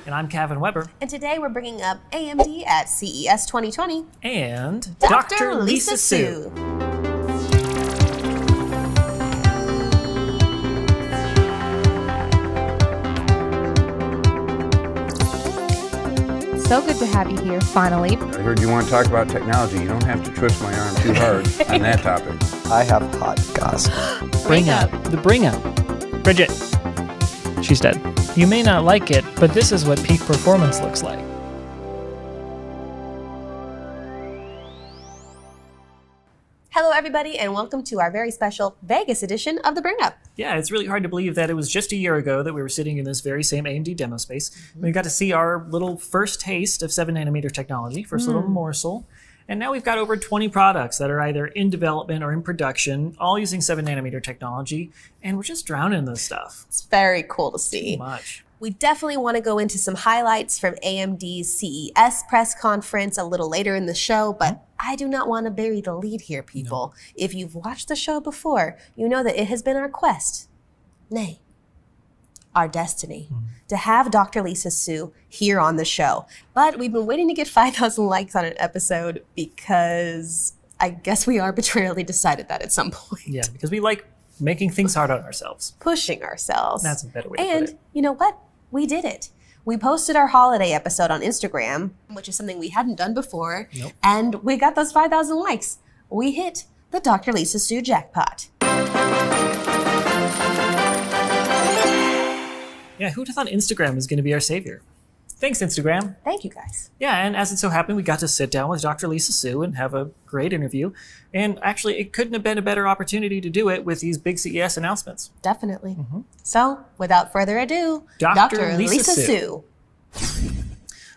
And I'm Kevin Weber. And today we're bringing up AMD at CES 2020. And Dr. Lisa Su. So good to have you here, finally. I heard you want to talk about technology. You don't have to twist my arm too hard on that topic. I have hot gossip. Bring up. Bridget. She's dead. You may not like it, but this is what peak performance looks like. Hello, everybody, and welcome to our very special Vegas edition of the Bring Up. Yeah, it's really hard to believe that it was just a year ago that we were sitting in this very same AMD demo space. We got to see our little first taste of 7nm technology, first little morsel. And now we've got over 20 products that are either in development or in production, all using 7nm technology, and we're just drowning in this stuff. It's very cool to see. Too much. We definitely want to go into some highlights from AMD's CES press conference a little later in the show, but I do not want to bury the lead here, people. No. If you've watched the show before, you know that it has been our quest, nay, our destiny, to have Dr. Lisa Su here on the show. But we've been waiting to get 5,000 likes on an episode because I guess we arbitrarily decided that at some point. Yeah, because we like making things hard on ourselves. Pushing ourselves. That's a better way to put it. And you know what? We did it. We posted our holiday episode on Instagram, which is something we hadn't done before, and we got those 5,000 likes. We hit the Dr. Lisa Su jackpot. Yeah, who'd have thought Instagram was going to be our savior? Thanks, Instagram. Thank you, guys. Yeah, and as it so happened, we got to sit down with Dr. Lisa Su and have a great interview. And actually, it couldn't have been a better opportunity to do it with these big CES announcements. Definitely. So, without further ado, Dr. Lisa Su.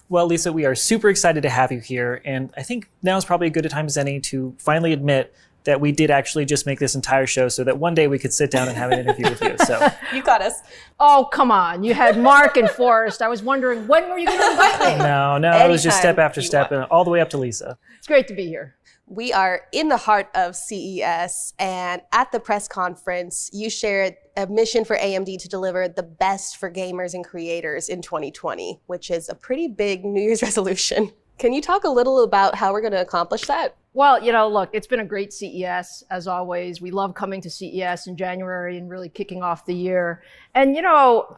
Well, Lisa, we are super excited to have you here. And I think now is probably a good a time as any to finally admit that we did actually just make this entire show so that one day we could sit down and have an interview with you. So you got us. Oh, come on. You had Mark and Forrest. I was wondering, when were you going to invite me? No, it was just step after step and all the way up to Lisa. It's great to be here. We are in the heart of CES, and at the press conference, you shared a mission for AMD to deliver the best for gamers and creators in 2020, which is a pretty big New Year's resolution. Can you talk a little about how we're going to accomplish that? Well, look, it's been a great CES, as always. We love coming to CES in January and really kicking off the year. And,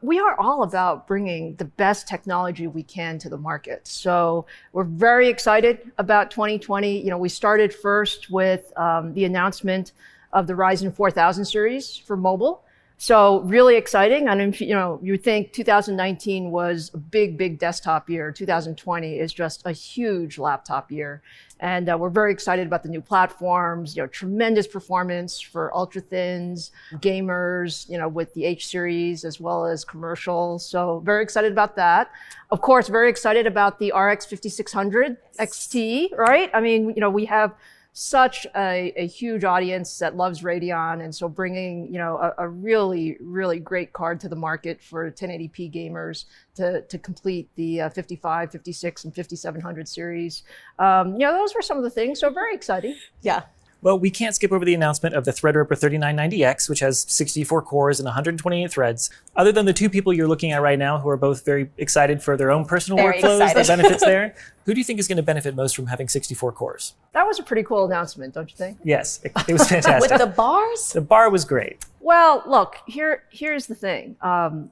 we are all about bringing the best technology we can to the market. So we're very excited about 2020. We started first with the announcement of the Ryzen 4000 series for mobile. So really exciting. And you think 2019 was a big desktop year. 2020 is just a huge laptop year. And we're very excited about the new platforms, tremendous performance for ultra thins, gamers, with the H series as well as commercial. So very excited about that. Of course, very excited about the RX 5600 XT, right? I mean, we have such a huge audience that loves Radeon, and so bringing a really great card to the market for 1080p gamers to complete the 55, 56, and 5700 series. Those were some of the things. So very exciting. Yeah. Well, we can't skip over the announcement of the Threadripper 3990X, which has 64 cores and 128 threads. Other than the two people you're looking at right now, who are both very excited for their own personal workflows, the benefits there, who do you think is going to benefit most from having 64 cores? That was a pretty cool announcement, don't you think? Yes, it was fantastic. With the bars? The bar was great. Well, look, here's the thing.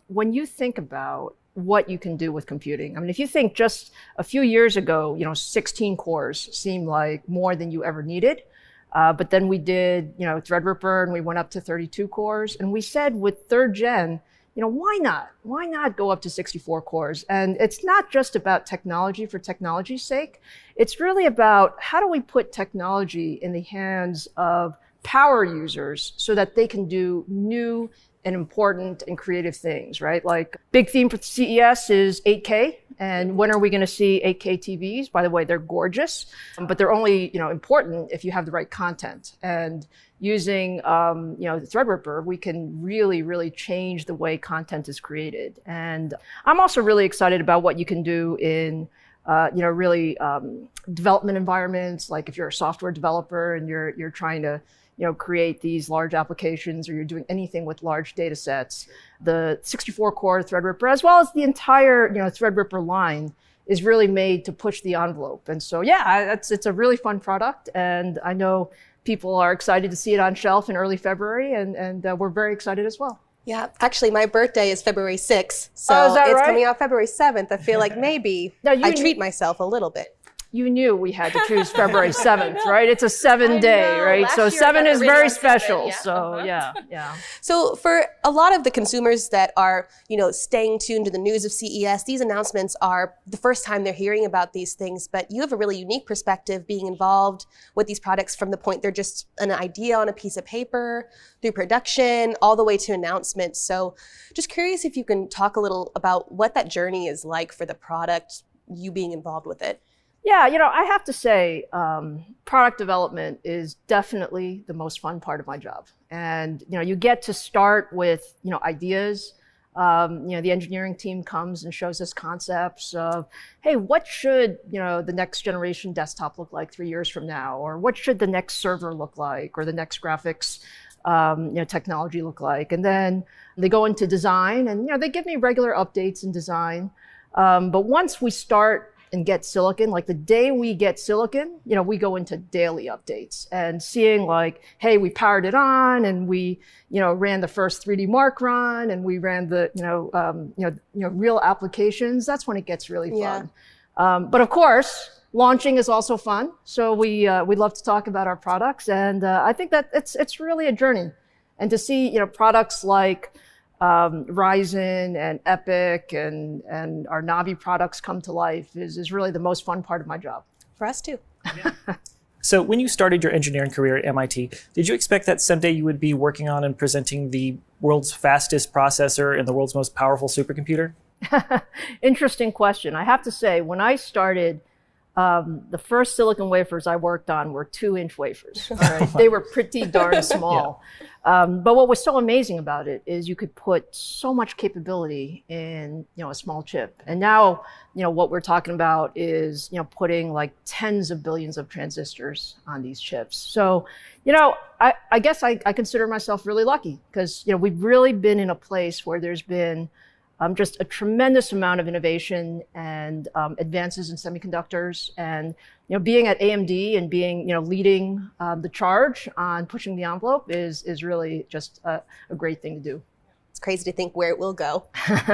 When you think about what you can do with computing. I mean, if you think just a few years ago, 16 cores seemed like more than you ever needed. But then we did, Threadripper, and we went up to 32 cores. And we said with 3rd gen, why not? Why not go up to 64 cores? And it's not just about technology for technology's sake. It's really about how do we put technology in the hands of power users so that they can do new and important and creative things, right? Like big theme for CES is 8K. And when are we going to see 8K TVs? By the way, they're gorgeous, but they're only, important if you have the right content. And using, Threadripper, we can really, really change the way content is created. And I'm also really excited about what you can do in, development environments. Like if you're a software developer and you're trying to create these large applications, or you're doing anything with large data sets, the 64-core Threadripper, as well as the entire Threadripper line, is really made to push the envelope. And so, it's a really fun product, and I know people are excited to see it on shelf in early February, and we're very excited as well. Yeah, actually, my birthday is February 6th, so is that it's right? coming out February 7th. I feel like maybe I treat myself a little bit. You knew we had to choose February 7th, right? It's a 7-day, right? Last So year 7 is got very rid of 7, special. yeah. So yeah. So for a lot of the consumers that are, staying tuned to the news of CES, these announcements are the first time they're hearing about these things, but you have a really unique perspective being involved with these products from the point they're just an idea on a piece of paper, through production, all the way to announcements. So just curious if you can talk a little about what that journey is like for the product, you being involved with it. Yeah, I have to say, product development is definitely the most fun part of my job. And, you get to start with, ideas. The engineering team comes and shows us concepts of, hey, what should, the next generation desktop look like 3 years from now? Or what should the next server look like? Or the next graphics, technology look like? And then they go into design, and, they give me regular updates in design. But once we start and get silicon, like the day we get silicon, we go into daily updates and seeing like, hey, we powered it on, and we, ran the first 3D Mark run, and we ran the, real applications. That's when it gets really fun. Yeah. But of course, launching is also fun. So we love to talk about our products, and I think that it's really a journey. And to see, products like Ryzen and Epic and our Navi products come to life is really the most fun part of my job. For us too. So when you started your engineering career at MIT, did you expect that someday you would be working on and presenting the world's fastest processor and the world's most powerful supercomputer? Interesting question. I have to say, when I started, the first silicon wafers I worked on were 2-inch wafers. All right? They were pretty darn small. But what was so amazing about it is you could put so much capability in, a small chip. And now, what we're talking about is, putting like tens of billions of transistors on these chips. So, I guess I consider myself really lucky because, we've really been in a place where there's been just a tremendous amount of innovation and advances in semiconductors, and being at AMD and being leading the charge on pushing the envelope is really just a great thing to do. It's crazy to think where it will go,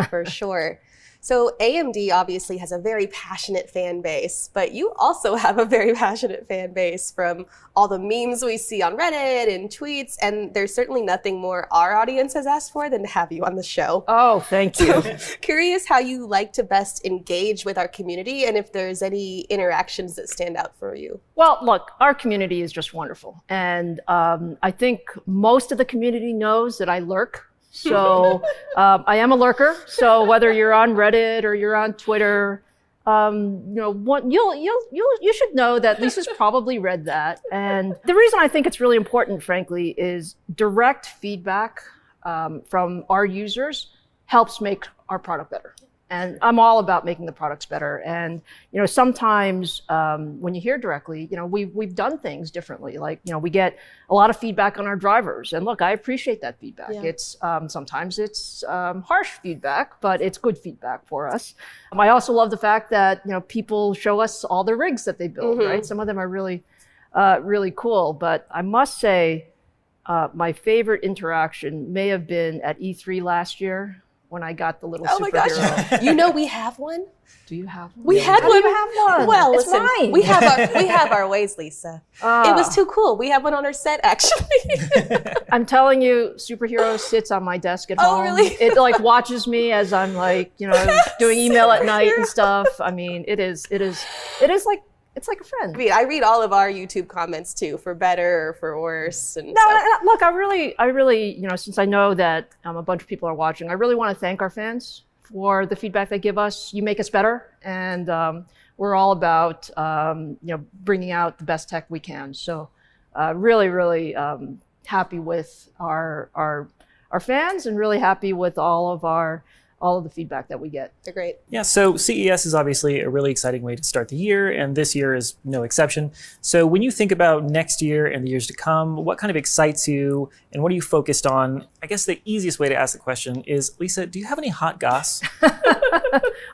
for sure. So AMD obviously has a very passionate fan base, but you also have a very passionate fan base from all the memes we see on Reddit and tweets, and there's certainly nothing more our audience has asked for than to have you on the show. Oh, thank you. Curious how you like to best engage with our community and if there's any interactions that stand out for you. Well, look, our community is just wonderful. And I think most of the community knows that I lurk. So I am a lurker. So whether you're on Reddit or you're on Twitter, you should know that Lisa's probably read that. And the reason I think it's really important, frankly, is direct feedback from our users helps make our product better. And I'm all about making the products better. And sometimes when you hear directly, we've done things differently. Like we get a lot of feedback on our drivers. And look, I appreciate that feedback. Yeah. It's sometimes it's harsh feedback, but it's good feedback for us. I also love the fact that people show us all the rigs that they build. Right? Some of them are really really cool. But I must say, my favorite interaction may have been at E3 last year, when I got the little Oh my superhero. gosh. You know we have one? Do you have one? We had How do one. you have one? Well, It's listen, mine. we have our ways, Lisa. It was too cool. We have one on our set, actually. I'm telling you, superhero sits on my desk at home. Oh, really? It like watches me as I'm like, doing email at night and stuff. I mean, it is like, it's like a friend. I mean, I read all of our YouTube comments too, for better or for worse. And Look, I really, since I know that a bunch of people are watching, I really want to thank our fans for the feedback they give us. You make us better, and we're all about, bringing out the best tech we can. So, really happy with our fans, and really happy with all of the feedback that we get. They're great. Yeah, so CES is obviously a really exciting way to start the year, and this year is no exception. So when you think about next year and the years to come, what kind of excites you, and what are you focused on? I guess the easiest way to ask the question is, Lisa, do you have any hot goss?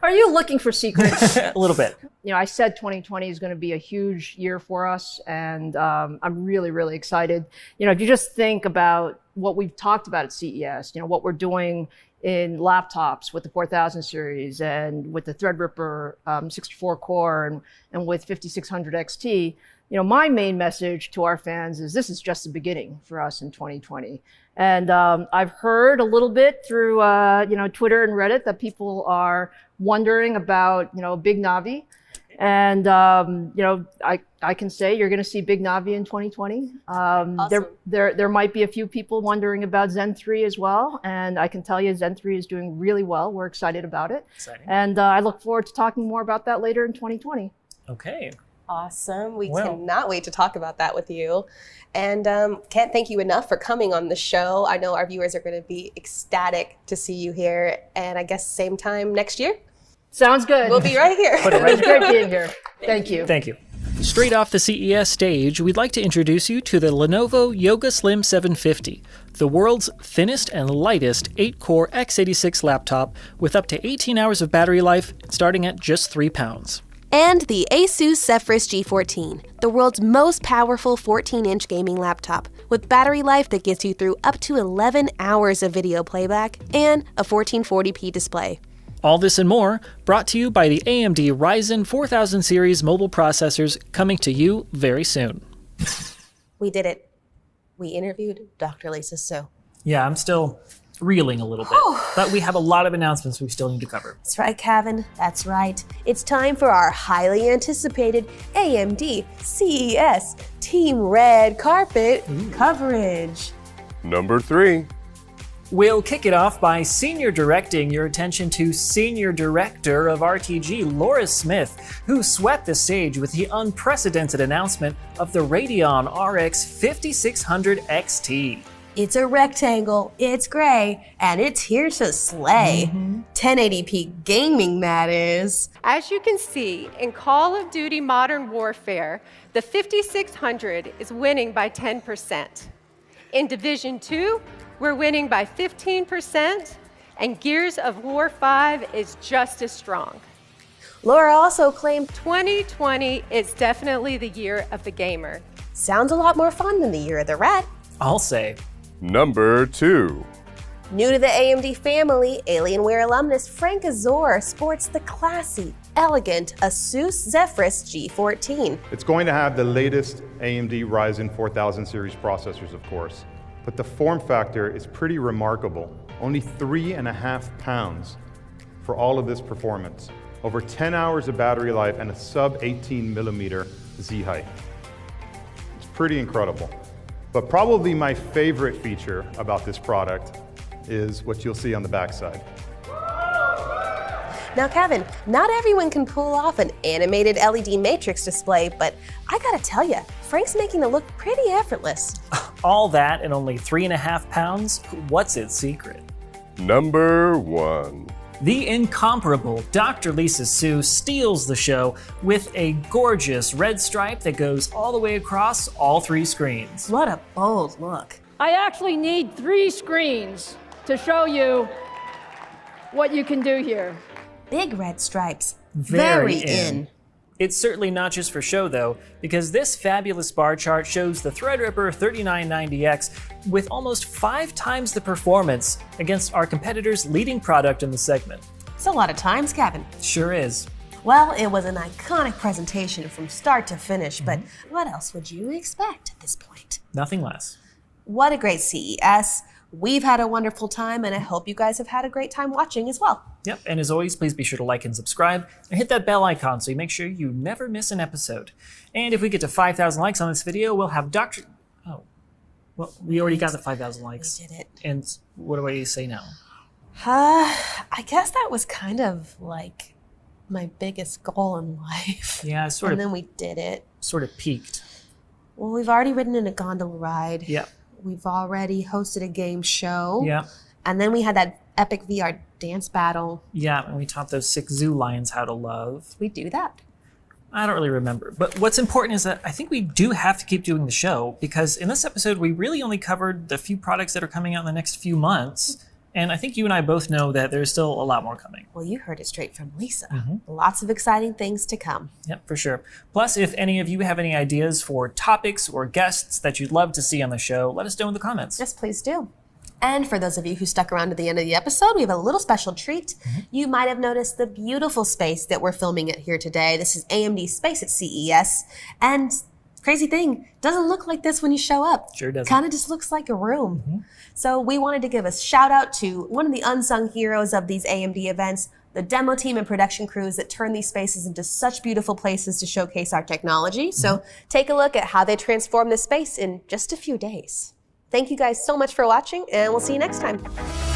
Are you looking for secrets? A little bit. I said 2020 is going to be a huge year for us, and I'm really excited. If you just think about what we've talked about at CES, what we're doing in laptops with the 4000 series and with the Threadripper 64 core and with 5600 XT, my main message to our fans is this is just the beginning for us in 2020. And I've heard a little bit through Twitter and Reddit that people are wondering about Big Navi. And I can say you're going to see Big Navi in 2020. Awesome. There might be a few people wondering about Zen 3 as well, and I can tell you Zen 3 is doing really well. We're excited about it. Exciting. And I look forward to talking more about that later in 2020. Okay. Awesome. We Well. cannot wait to talk about that with you. And can't thank you enough for coming on the show. I know our viewers are going to be ecstatic to see you here. And I guess same time next year, Sounds good. we'll be right here. It was great being here. Thank you. Thank you. Straight off the CES stage, we'd like to introduce you to the Lenovo Yoga Slim 750, the world's thinnest and lightest 8-core x86 laptop with up to 18 hours of battery life, starting at just 3 pounds. And the Asus Zephyrus G14, the world's most powerful 14-inch gaming laptop, with battery life that gets you through up to 11 hours of video playback and a 1440p display. All this and more brought to you by the AMD Ryzen 4000 series mobile processors, coming to you very soon. We did it. We interviewed Dr. Lisa Su. Yeah, I'm still reeling a little bit, but we have a lot of announcements we still need to cover. That's right, Kevin. That's right. It's time for our highly anticipated AMD CES Team Red Carpet coverage. Number 3. We'll kick it off by senior directing your attention to Senior Director of RTG, Laura Smith, who swept the stage with the unprecedented announcement of the Radeon RX 5600 XT. It's a rectangle, it's gray, and it's here to slay. 1080p gaming, that is. As you can see, in Call of Duty Modern Warfare, the 5600 is winning by 10%. In Division 2, we're winning by 15%, and Gears of War 5 is just as strong. Laura also claimed 2020 is definitely the year of the gamer. sounds a lot more fun than the Year of the Rat. I'll say. Number 2. New to the AMD family, Alienware alumnus Frank Azor sports the classy, elegant Asus Zephyrus G14. It's going to have the latest AMD Ryzen 4000 series processors, of course, but the form factor is pretty remarkable. Only 3.5 pounds for all of this performance. Over 10 hours of battery life and a sub 18 millimeter Z height. It's pretty incredible. But probably my favorite feature about this product is what you'll see on the backside. Now, Kevin, not everyone can pull off an animated LED matrix display, but I gotta tell you, Frank's making it look pretty effortless. All that and only 3.5 pounds? What's its secret? Number 1. The incomparable Dr. Lisa Su steals the show with a gorgeous red stripe that goes all the way across all 3 screens. What a bold look. I actually need 3 screens to show you what you can do here. Big red stripes. Very in. It's certainly not just for show though, because this fabulous bar chart shows the Threadripper 3990X with almost 5 times the performance against our competitor's leading product in the segment. It's a lot of times, Gavin. Sure is. Well, it was an iconic presentation from start to finish, but what else would you expect at this point? Nothing less. What a great CES. We've had a wonderful time, and I hope you guys have had a great time watching as well. Yep, and as always, please be sure to like and subscribe, and hit that bell icon so you make sure you never miss an episode. And if we get to 5,000 likes on this video, we'll have well, we already got the 5,000 likes. We did it. And what do I say now? I guess that was kind of like my biggest goal in life. Yeah, And then we did it. sort of peaked. Well, we've already ridden in a gondola ride. Yep. We've already hosted a game show. Yep. And then we had that epic VR dance battle. Yeah, and we taught those 6 zoo lions how to love. We do that. I don't really remember. But what's important is that I think we do have to keep doing the show, because in this episode, we really only covered the few products that are coming out in the next few months. And I think you and I both know that there's still a lot more coming. Well, you heard it straight from Lisa. Lots of exciting things to come. Yep, for sure. Plus, if any of you have any ideas for topics or guests that you'd love to see on the show, let us know in the comments. Yes, please do. And for those of you who stuck around to the end of the episode, we have a little special treat. You might have noticed the beautiful space that we're filming at here today. This is AMD Space at CES. And crazy thing, doesn't look like this when you show up. Sure doesn't. Kind of just looks like a room. So we wanted to give a shout out to one of the unsung heroes of these AMD events, the demo team and production crews that turn these spaces into such beautiful places to showcase our technology. So take a look at how they transform this space in just a few days. Thank you guys so much for watching, and we'll see you next time.